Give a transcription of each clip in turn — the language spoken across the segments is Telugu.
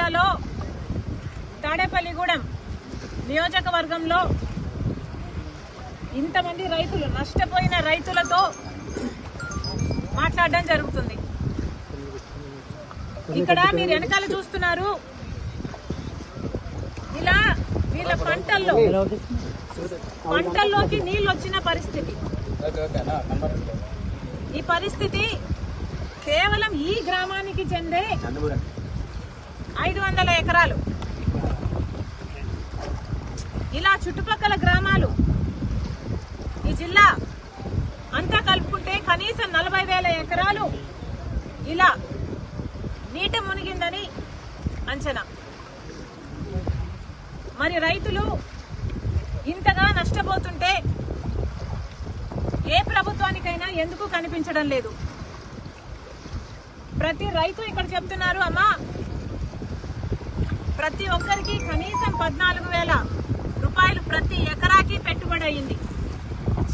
జిల్లాలో తాడేపల్లిగూడెం నియోజకవర్గంలో ఇంతమంది రైతులు నష్టపోయిన రైతులతో మాట్లాడడం జరుగుతుంది. ఇక్కడ మీరు వెనకాల చూస్తున్నారు, ఇలా వీళ్ళ పంటల్లోకి నీళ్లు వచ్చిన పరిస్థితి. ఈ పరిస్థితి కేవలం ఈ గ్రామానికి చెందే 500 ఎకరాలు. ఇలా చుట్టుపక్కల గ్రామాలు ఈ జిల్లా అంతా కలుపుకుంటే కనీసం 40,000 ఎకరాలు ఇలా నీట మునిగిందని అంచనా. మరి రైతులు ఇంతగా నష్టపోతుంటే ఏ ప్రభుత్వానికైనా ఎందుకు కనిపించడం లేదు? ప్రతి రైతు ఇక్కడ చెప్తున్నారు, అమ్మా ప్రతి ఒక్కరికి కనీసం 14,000 రూపాయలు ప్రతి ఎకరాకి పెట్టుబడి అయింది.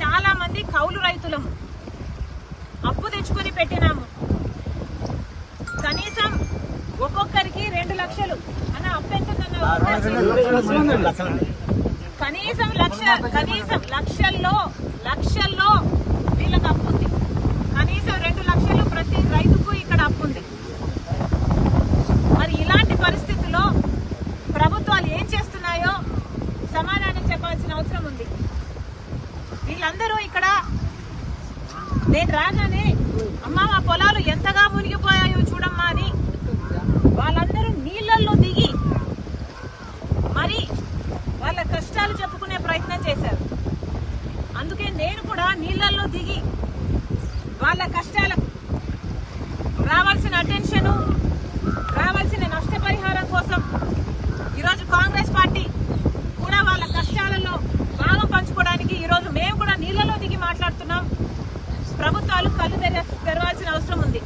చాలా మంది కౌలు రైతులము, అప్పు తెచ్చుకొని పెట్టినాము. కనీసం ఒక్కొక్కరికి 2 లక్షలు అన్న అప్పు ఎంతుందన్న, కనీసం లక్షల్లో వీళ్ళకి అప్పు ఉంది. కనీసం 2 లక్షలు ప్రతి రైతుకు ఇక్కడ అప్పు ఉంది. మరి ఇలాంటి పరిస్థితుల్లో ప్రభుత్వాలు ఏం చేస్తున్నాయో సమాధానం చెప్పాల్సిన అవసరం ఉంది. వీళ్ళందరూ ఇక్కడ నేను రాగానే అమ్మా మా పొలాలు ఎంతగా మునిగిపోయాయో చూడమ్మా అని వాళ్ళందరూ నీళ్లలో దిగి మరి వాళ్ళ కష్టాలు చెప్పుకునే ప్రయత్నం చేశారు. అందుకే నేను కూడా నీళ్లలో దిగి వాళ్ళ కష్టాలకు రావాల్సిన అటెన్షన్, రావాల్సిన నష్టపరిహారం కోసం ఈరోజు కాంగ్రెస్ పార్టీ కూడా వాళ్ళ కష్టాలలో భాగం పంచుకోవడానికి ఈరోజు మేము కూడా నీళ్లలో దిగి మాట్లాడుతున్నాం. ప్రభుత్వాలు కళ్ళు తెరవాల్సిన అవసరం ఉంది.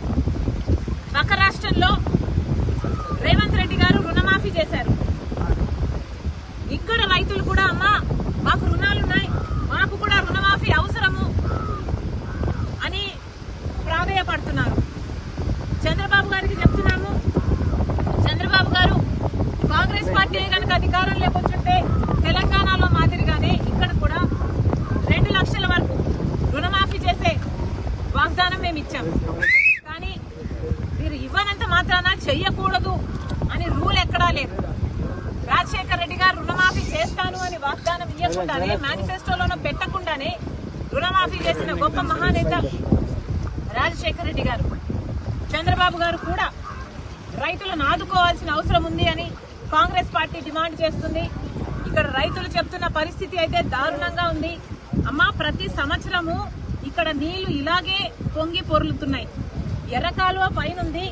పక్క రాష్ట్రంలో రేవంత్ రెడ్డి గారు రుణమాఫీ చేశారు. ఇక్కడ రైతులు కూడా అమ్మా మాకు రుణాలున్నాయి, మాకు కూడా రుణమాఫీ అవసరము అని ప్రాధేయపడుతున్నారు. చంద్రబాబు గారికి చెప్తున్నాము, చంద్రబాబు గారు కాంగ్రెస్ పార్టీ కనుక అధికారంలోకి వచ్చుంటే తెలంగాణలో మాదిరిగానే ఇక్కడ కూడా 2 లక్షల వరకు రుణమాఫీ చేసే వాగ్దానం మేము ఇచ్చాము. కానీ మీరు ఇవ్వనంత మాత్రాన చెయ్యకూడదు అని రూల్ ఎక్కడా లేదు. రాజశేఖర్ రెడ్డి గారు రుణమాఫీ చేస్తాను అని వాగ్దానం ఇవ్వకుండానే, మేనిఫెస్టోలోనూ పెట్టకుండానే రుణమాఫీ చేసిన గొప్ప మహానేత రాజశేఖర్ రెడ్డి గారు. చంద్రబాబు గారు కూడా రైతులను ఆదుకోవాల్సిన అవసరం ఉంది అని కాంగ్రెస్ పార్టీ డిమాండ్ చేస్తుంది. ఇక్కడ రైతులు చెప్తున్న పరిస్థితి అయితే దారుణంగా ఉంది. అమ్మా ప్రతి సంవత్సరము ఇక్కడ నీళ్లు ఇలాగే పొంగి పొర్లుతున్నాయి. ఎర్రకాలువ పైనుంది,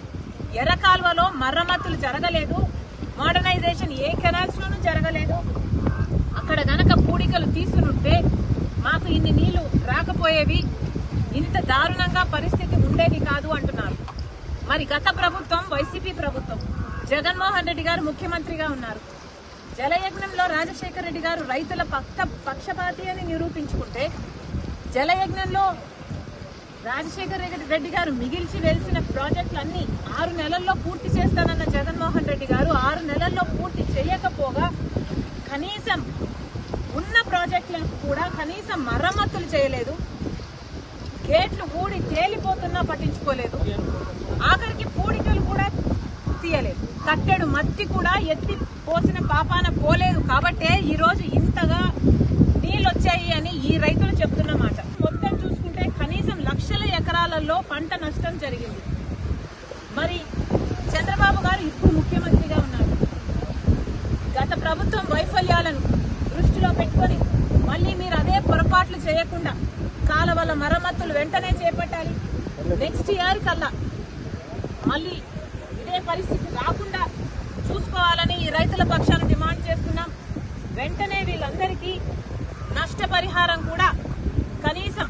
ఎర్రకాలువలో మరమ్మతులు జరగలేదు, మోడర్నైజేషన్ ఏ కెనాల్స్ లోనూ జరగలేదు. అక్కడ గనక పూడికలు తీసుకుంటే మాకు ఇన్ని నీళ్లు రాకపోయేవి, ఇంత దారుణంగా పరిస్థితి ఉండేది కాదు అంటున్నారు. మరి గత ప్రభుత్వం వైసీపీ ప్రభుత్వం, జగన్మోహన్ రెడ్డి గారు ముఖ్యమంత్రిగా ఉన్నారు. జలయజ్ఞంలో రాజశేఖర్ రెడ్డి గారు రైతుల పక్షపాతి అని నిరూపించుకుంటే, జలయజ్ఞంలో రాజశేఖర్ రెడ్డి గారు మిగిల్చి వెలిసిన ప్రాజెక్టులన్నీ 6 నెలల్లో పూర్తి చేస్తానన్న జగన్మోహన్ రెడ్డి గారు 6 నెలల్లో పూర్తి చేయకపోగా కనీసం ఉన్న ప్రాజెక్టులకు కూడా కనీసం మరమ్మతులు చేయలేదు. గేట్లు ఊడి తేలిపోతున్నా పట్టించుకోలేదు. ఆఖరికి పూడికలు కూడా తీయలేదు. కట్టెడు మత్తి కూడా ఎత్తి పోసిన పాపాన పోలేదు. కాబట్టే ఈరోజు ఇంతగా నీళ్ళు వచ్చాయి అని ఈ రైతులు చెప్తున్న మాట. మొత్తం చూసుకుంటే కనీసం లక్షల ఎకరాలలో పంట నష్టం జరిగింది. మరి చంద్రబాబు గారు ఇప్పుడు ముఖ్యమంత్రిగా ఉన్నారు. గత ప్రభుత్వం వైఫల్యాలను దృష్టిలో పెట్టుకొని మళ్ళీ మీరు అదే పొరపాట్లు చేయకుండా కాలువల మరమ్మతులు వెంటనే చేపట్టాలి. నెక్స్ట్ ఇయర్ కల్లా మళ్ళీ ఇదే పరిస్థితి రాకుండా చూసుకోవాలని ఈ రైతుల పక్షాన్ని డిమాండ్ చేస్తున్నాం. వెంటనే వీళ్ళందరికీ నష్టపరిహారం కూడా కనీసం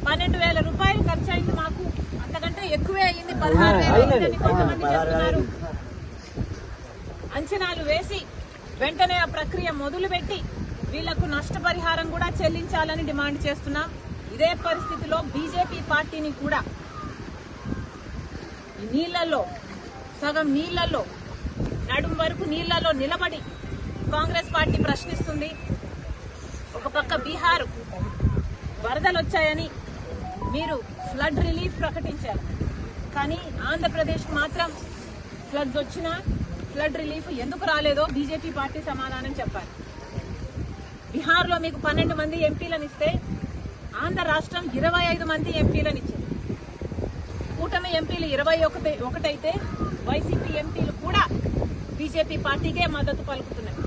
12,000 రూపాయలు ఖర్చు అయింది. మాకు అంతకంటే ఎక్కువే అయింది, 16,000 అయిందని కొంతమంది చెప్తున్నారు. అంచనాలు వేసి వెంటనే ఆ ప్రక్రియ మొదలుపెట్టి వీళ్లకు నష్టపరిహారం కూడా చెల్లించాలని డిమాండ్ చేస్తున్నాం. ఇదే పరిస్థితిలో బీజేపీ పార్టీని కూడా నీళ్లలో సగం నీళ్లలో నడుం వరకు నీళ్లలో నిలబడి కాంగ్రెస్ పార్టీ ప్రశ్నిస్తుంది. ఒక పక్క బీహార్ వరదలు వచ్చాయని మీరు ఫ్లడ్ రిలీఫ్ ప్రకటించారు, కానీ ఆంధ్రప్రదేశ్ మాత్రం ఫ్లడ్స్ వచ్చినా ఫ్లడ్ రిలీఫ్ ఎందుకు రాలేదో బీజేపీ పార్టీ సమాధానం చెప్పాలి. బీహార్లో మీకు 12 మంది ఎంపీలను ఇస్తే ఆంధ్ర రాష్ట్రం 25 మంది ఎంపీలను ఇచ్చింది. కూటమి ఎంపీలు 21 అయితే వైసీపీ ఎంపీలు కూడా బీజేపీ పార్టీకే మద్దతు పలుకుతున్నారు.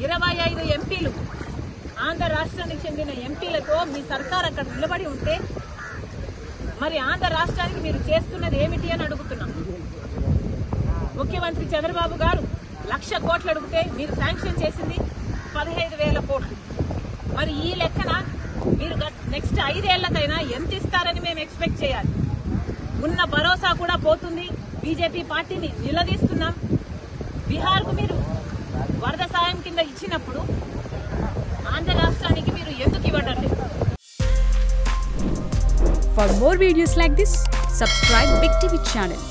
25 ఎంపీలు ఆంధ్ర రాష్ట్రానికి చెందిన ఎంపీలతో మీ సర్కార్ అక్కడ నిలబడి ఉంటే మరి ఆంధ్ర రాష్ట్రానికి మీరు చేస్తున్నది ఏమిటి అని అడుగుతున్నాం. ముఖ్యమంత్రి చంద్రబాబు గారు 1,00,000 కోట్లు అడిగితే మీరు శాంక్షన్ చేసింది 15,000 కోట్లు. మరి ఈ లెక్కన మీరు నెక్స్ట్ 5 ఏళ్లకైనా ఎంత ఇస్తారని మేము ఎక్స్పెక్ట్ చేయాలి. ఉన్న భరోసా కూడా పోతుంది. బీజేపీ పార్టీని నిలదీస్తున్నాం. బీహార్కు మీరు వరద సాయం కింద ఇచ్చినప్పుడు ఆంధ్ర రాష్ట్రానికి మీరు ఎందుకు ఇవ్వడం లేదు? For more videos like this, subscribe Big TV channel.